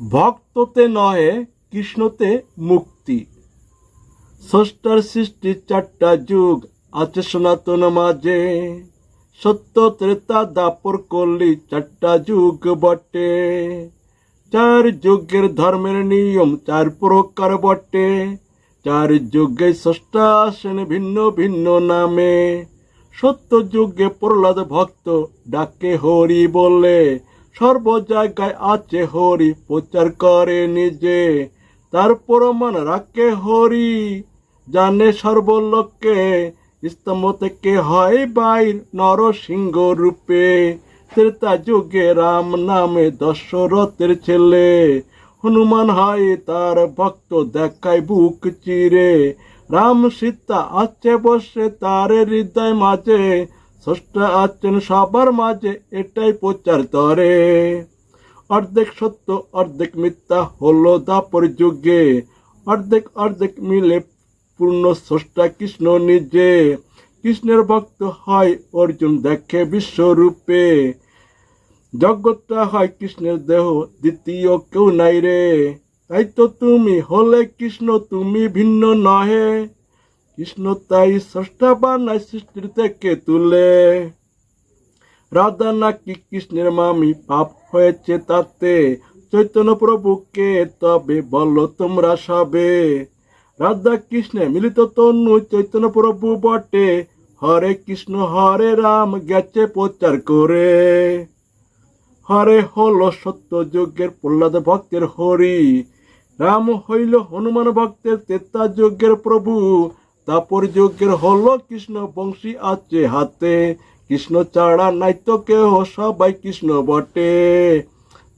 ভক্ততে নহে কৃষ্ণতে মুক্তি। স্রষ্টার সৃষ্টি চারটা যুগ আছে সনাতন মাঝে, সত্য ত্রেতা দাপর কলি চারটা যুগ বটে। চার যুগের ধর্মের নিয়ম চার প্রকার বটে, চার যুগে স্রষ্টা আসেন ভিন্ন ভিন্ন নামে। সত্য যুগে প্রহ্লাদ ভক্ত ডাকে হরি বলে, সর্ব জায়গায় আছে হরি প্রচার করে নিজে। তার প্রমাণ রাখে হরি জানে সর্বলোকে, স্তম্ভ থেকে হয় বাইর নরসিংহ রূপে। ত্রেতা যুগে রাম নামে দশরথের ছেলে, হনুমান হয় তার ভক্ত দেখায় বুক চিরে। রাম সীতা আছে বসে তার হৃদয় মাঝে, স্রষ্টা আছেন সবার মাঝে এটাই প্রচার করে। অর্ধেক সত্য অর্ধেক মিথ্যা হলো দাপর যুগে, অর্ধেক অর্ধেক মিলে পূর্ণ স্রষ্টা কৃষ্ণ নিজে। কৃষ্ণের ভক্ত হয় অর্জুন দেখে বিশ্বরূপে, জগৎটা হয় কৃষ্ণের দেহ দ্বিতীয় কেউ নাই রে। তাই তো তুমি হলে কৃষ্ণ তুমি ভিন্ন নহে, কৃষ্ণ তাই স্রষ্টা বানায় সৃষ্টির থেকে তুলে। রাধা নাকি কৃষ্ণের মামি পাপ হয়েছে তাতে, চৈতন্য প্রভুকে তবে বলো তোমরা সবে। রাধা কৃষ্ণে মিলিত তনু চৈতন্য প্রভু বটে, হরে কৃষ্ণ হরে রাম গেছে প্রচার করে। হরে হলো সত্য যুগের প্রহ্লাদ ভক্তের হরি, রাম হইল হনুমান ভক্তের ত্রেতা যুগের প্রভু। দাপর যুগের হলো কৃষ্ণ বংশী আছে হাতে, কৃষ্ণ ছাড়া নাই তো কেহ সবাই কৃষ্ণ বটে।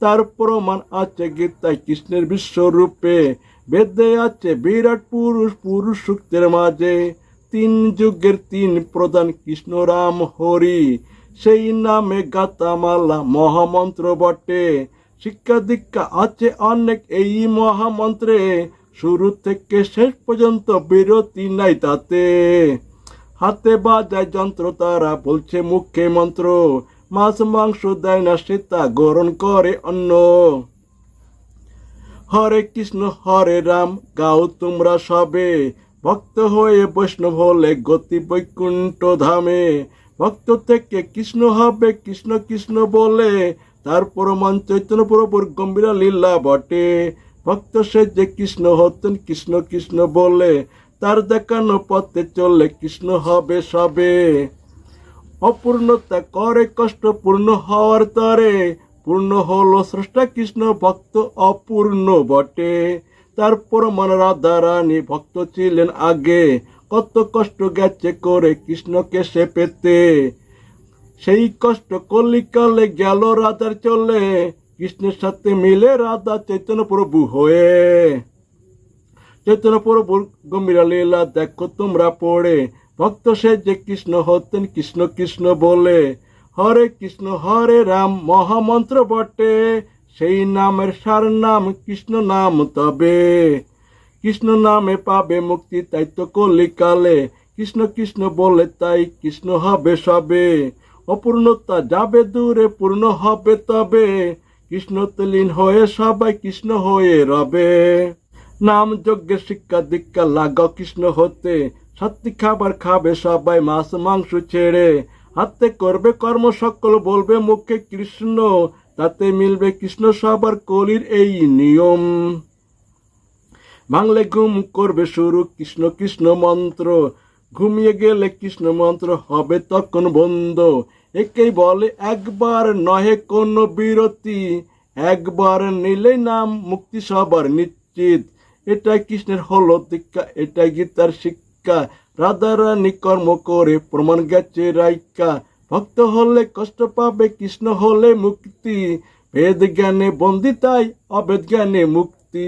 তার প্রমাণ আছে গীতায় কৃষ্ণের বিশ্বরূপে, বেদে আছে বিরাট পুরুষ পুরুষ সূক্তের মাঝে। তিন যুগের তিন প্রধান কৃষ্ণ রাম হরি, সেই নামে গাতামালা মহামন্ত্র বটে। শিক্ষা দীক্ষা আছে অনেক এই মহামন্ত্রে, শুরু থেকে শেষ পর্যন্ত বিরতি নাই তাতে। হাতে বাজায় যন্ত্র তারা বলছে মুখে মন্ত্র, মাছ মাংস দেয় না সীতা গ্রহণ করে অন্ন। হরে কৃষ্ণ হরে রাম গাও তোমরা সবে, ভক্ত হয়ে বৈষ্ণব হলে গতি বৈকুণ্ঠ ধামে। ভক্ত থেকে কৃষ্ণ হবে কৃষ্ণ কৃষ্ণ বলে, তার প্রমাণ চৈতন্য প্রভুর গম্ভীর লীলা বটে। ভক্ত সে যে কৃষ্ণ হতেন কৃষ্ণ কৃষ্ণ বলে, তার দেখানো পথে চললে কৃষ্ণ হবে সবে। অপূর্ণতা করে কষ্ট পূর্ণ হওয়ার তরে, পূর্ণ হলো স্রষ্টা কৃষ্ণ ভক্ত অপূর্ণ বটে। তার প্রমাণ রাধা রানী ভক্ত ছিলেন আগে, কত কষ্ট গেছে করে কৃষ্ণকে সে পেতে। সেই কষ্ট কলিকালে গেল রাধার চলে, কৃষ্ণের সাথে মিলে রাধা চৈতন্য প্রভু হয়ে। চৈতন্য প্রভুর গম্ভীর লীলা দেখো তোমরা পড়ে, ভক্ত সে যে কৃষ্ণ হতেন কৃষ্ণ কৃষ্ণ বলে। হরে কৃষ্ণ হরে রাম মহামন্ত্র বটে, সেই নামের সার নাম কৃষ্ণ নাম তবে। কৃষ্ণ নামে পাবে মুক্তি তাই তো কলিকালে, কৃষ্ণ কৃষ্ণ বলে তাই কৃষ্ণ হবে সবে। অপূর্ণতা যাবে দূরে পূর্ণ হবে তবে, কৃষ্ণতে লীন হয়ে সবাই কৃষ্ণ হয়ে রবে। নাম যজ্ঞের শিক্ষা দীক্ষা লাগাও কৃষ্ণ হতে, সাত্বিক খাবার খাবে সবাই মাছ মাংস ছেড়ে। হাতে করবে কর্ম সকল বলবে মুখে কৃষ্ণ, তাতে মিলবে কৃষ্ণ সবার কলির এই নিয়ম। ভাঙলে ঘুম করবে শুরু কৃষ্ণ কৃষ্ণ মন্ত্র, ঘুমিয়ে গেলে কৃষ্ণ মন্ত্র হবে তখন বন্ধ। একেই বলে একবার নহে কোনো বিরতি, একবার নিলে নাম মুক্তি সবার নিশ্চিত। এটাই কৃষ্ণের হলো দীক্ষা এটাই গীতার শিক্ষা, রাধা রানী কর্ম করে প্রমাণ গেছে রাইকা। ভক্ত হলে কষ্ট পাবে কৃষ্ণ হলে মুক্তি, ভেদ জ্ঞানে বন্দি তাই অভেদ জ্ঞানে মুক্তি।